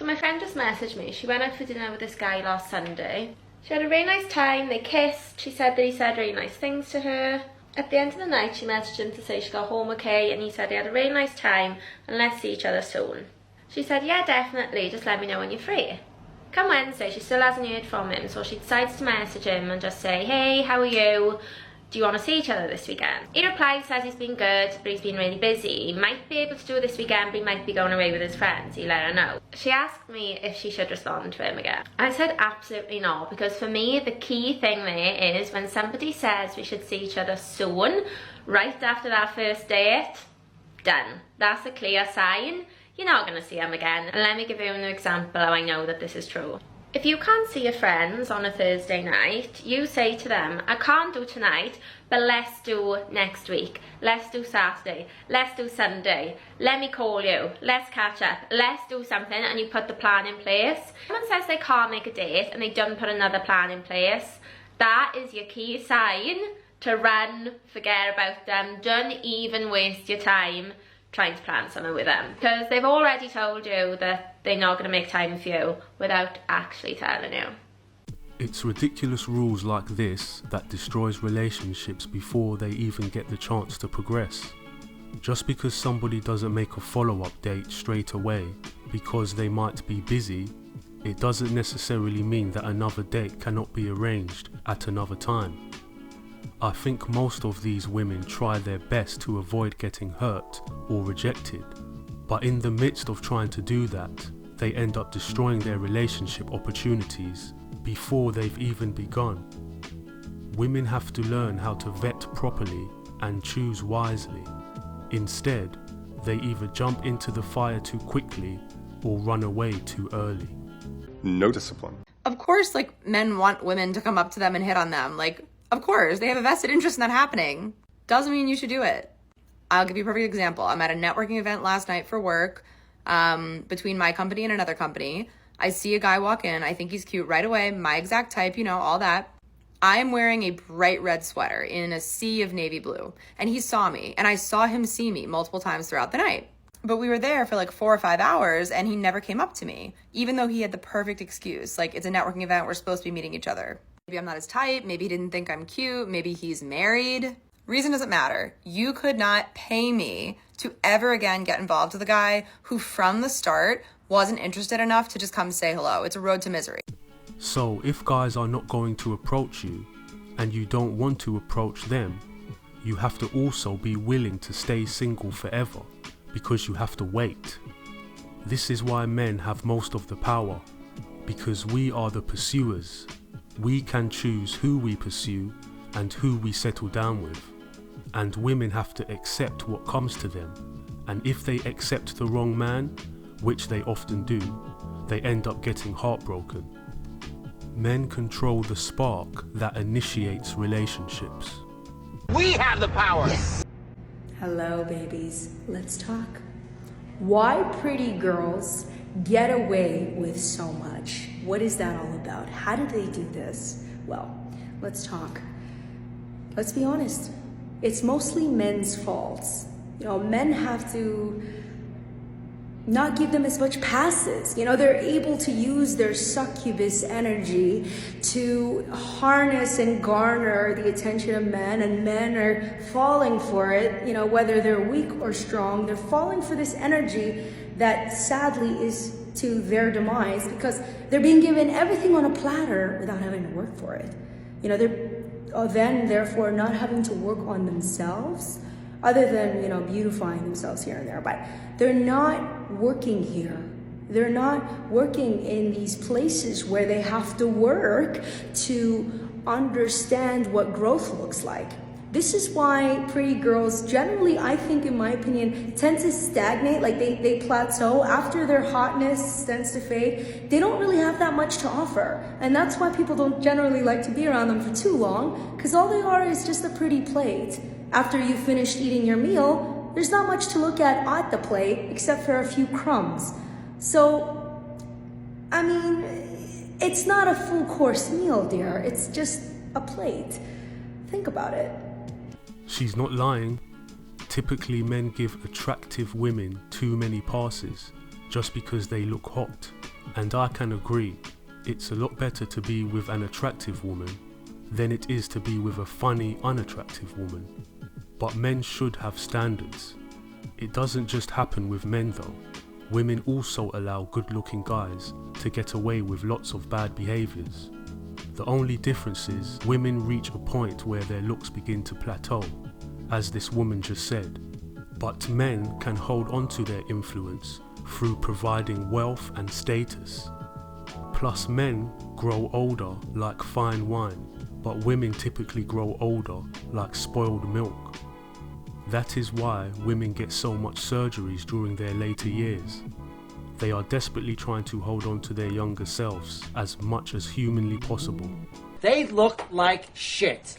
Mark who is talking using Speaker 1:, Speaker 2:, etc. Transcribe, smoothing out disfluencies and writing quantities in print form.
Speaker 1: So my friend just messaged me. She went out for dinner with this guy last Sunday. She had a really nice time. They kissed. She said that he said really nice things to her. At the end of the night, she messaged him to say she got home okay, and he said he had a really nice time and let's see each other soon. She said, yeah, definitely, just let me know when you're free. Come Wednesday, she still hasn't heard from him, so she decides to message him and just say, hey, how are you? Do you want to see each other this weekend? He replies, says he's been good, but he's been really busy. He might be able to do it this weekend, but he might be going away with his friends. He let her know. She asked me if she should respond to him again. I said absolutely not, because for me, the key thing there is when somebody says we should see each other soon, right after that first date, done. That's a clear sign. You're not going to see him again. And let me give you an example how I know that this is true. If you can't see your friends on a Thursday night, you say to them, I can't do tonight, but let's do next week. Let's do Saturday. Let's do Sunday. Let me call you. Let's catch up. Let's do something, and you put the plan in place. If someone says they can't make a date and they don't put another plan in place, that is your key sign to run, forget about them, don't even waste your time trying to plan something with them, because they've already told you that they're not going to make time for you without actually telling you.
Speaker 2: It's ridiculous rules like this that destroys relationships before they even get the chance to progress. Just because somebody doesn't make a follow-up date straight away because they might be busy, it doesn't necessarily mean that another date cannot be arranged at another time. I think most of these women try their best to avoid getting hurt or rejected, but in the midst of trying to do that, they end up destroying their relationship opportunities before they've even begun. Women have to learn how to vet properly and choose wisely. Instead, they either jump into the fire too quickly or run away too early.
Speaker 3: No discipline.
Speaker 4: Of course, like, men want women to come up to them and hit on them. Like, of course, they have a vested interest in that happening. Doesn't mean you should do it. I'll give you a perfect example. I'm at a networking event last night for work, between my company and another company. I see a guy walk in. I think he's cute right away. My exact type, you know, all that. I am wearing a bright red sweater in a sea of navy blue. And he saw me, and I saw him see me multiple times throughout the night. But we were there for like 4 or 5 hours, and he never came up to me, even though he had the perfect excuse. Like, it's a networking event. We're supposed to be meeting each other. Maybe I'm not his type. Maybe he didn't think I'm cute. Maybe he's married. Reason doesn't matter. You could not pay me to ever again get involved with a guy who from the start wasn't interested enough to just come say hello. It's a road to misery.
Speaker 2: So if guys are not going to approach you and you don't want to approach them, you have to also be willing to stay single forever, because you have to wait. This is why men have most of the power, because we are the pursuers. We can choose who we pursue and who we settle down with. And women have to accept what comes to them. And if they accept the wrong man, which they often do, they end up getting heartbroken. Men control the spark that initiates relationships.
Speaker 5: We have the power!
Speaker 6: Yes. Hello, babies. Let's talk. Why pretty girls get away with so much? What is that all about? How do they do this? Well, let's talk. Let's be honest. It's mostly men's faults. You know, men have to not give them as much passes. You know, they're able to use their succubus energy to harness and garner the attention of men, and men are falling for it. You know, whether they're weak or strong, they're falling for this energy that sadly is to their demise, because they're being given everything on a platter without having to work for it. You know, they're then therefore not having to work on themselves, other than, you know, beautifying themselves here and there, but they're not working here. They're not working in these places where they have to work to understand what growth looks like. This is why pretty girls generally, I think, in my opinion, tend to stagnate, like they plateau after their hotness tends to fade. They don't really have that much to offer. And that's why people don't generally like to be around them for too long, because all they are is just a pretty plate. After you've finished eating your meal, there's not much to look at the plate except for a few crumbs. So, I mean, it's not a full course meal, dear. It's just a plate. Think about it.
Speaker 2: She's not lying. Typically, men give attractive women too many passes just because they look hot. And I can agree, it's a lot better to be with an attractive woman than it is to be with a funny, unattractive woman. But men should have standards. It doesn't just happen with men though. Women also allow good-looking guys to get away with lots of bad behaviours. The only difference is women reach a point where their looks begin to plateau, as this woman just said. But men can hold on to their influence through providing wealth and status. Plus, men grow older like fine wine, but women typically grow older like spoiled milk. That is why women get so much surgeries during their later years. They are desperately trying to hold on to their younger selves as much as humanly possible.
Speaker 5: They look like shit.